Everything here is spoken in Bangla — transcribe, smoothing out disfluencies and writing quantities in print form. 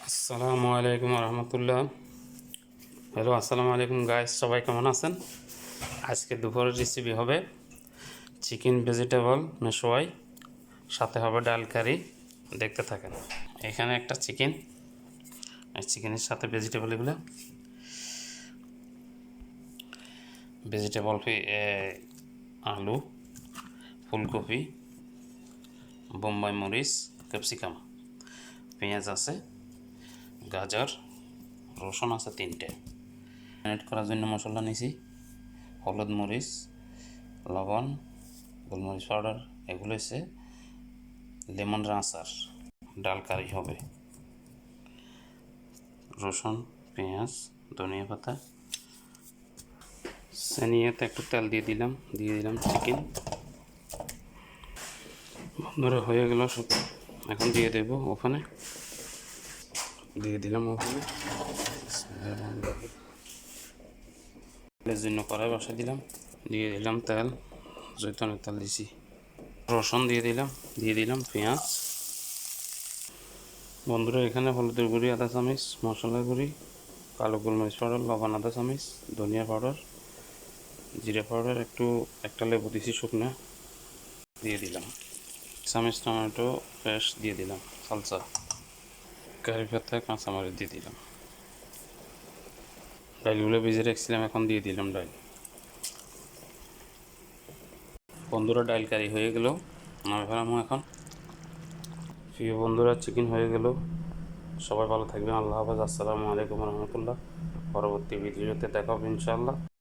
আসসালামু আলাইকুম রহমতুল্লাহ। হ্যালো, আসসালামু আলাইকুম গাইস, সবাই কেমন আছেন? আজকে দুপুরের রেসিপি হবে চিকেন ভেজিটেবল মেশোয়াই, সাথে হবে ডাল কারি। দেখতে থাকেন। এখানে একটা চিকেন, আর চিকেনের সাথে ভেজিটেবল, এগুলো ভেজিটেবল আলু, ফুলকপি, বোম্বাই মরিচ, ক্যাপসিকাম, পেঁয়াজ আছে, গাজর, রসুন আছে 3টে। ম্যারিনেট করার জন্য মশলা নিয়েছি হলুদ, মরিচ, লবণ, গোলমরিচ পাউডার, এগুলো হচ্ছে লেমন আচার। ডাল কারি হবে। রসুন, পেঁয়াজ, ধনিয়া পাতা, সানিয়াতে একটু তেল দিয়ে দিলাম চিকেন। বন্ধুরা হয়ে গেল সব, এখন দিয়ে দেব ওখানে, দিয়ে দিলাম ওখানে। তেলের জন্য কড়াই বসা দিলাম, দিয়ে দিলাম তেল, জৈতুনের তেল দিছি। রসুন দিয়ে দিলাম পেঁয়াজ। বন্ধুরা এখানে হলুদের গুঁড়ি আধা চামচ, মশলার গুঁড়ি, কালো গোলমরিচ পাউডার, লবণ আধা চামচ, ধনিয়া পাউডার, জিরা পাউডার একটু, একটা লেবু দিছি শুকনা, দিয়ে দিলাম চামচ। টমেটো পেস্ট দিয়ে দিলাম, সালসা, কারি পাতা, কাঁচামরিচ দিয়ে দিলাম। ডালগুলো ভিজে রাখছিলাম, এখন দিয়ে দিলাম ডাল। বন্ধুরা ডাল কারি হয়ে গেল, নামে ফেলাম এখন। প্রিয় বন্ধুরা, চিকেন হয়ে গেল। সবাই ভালো থাকবেন। আল্লাহ হাফেজ। আসসালামু আলাইকুম রহমতুল্লাহ। পরবর্তী ভিডিওতে দেখা হবে ইনশাআল্লাহ।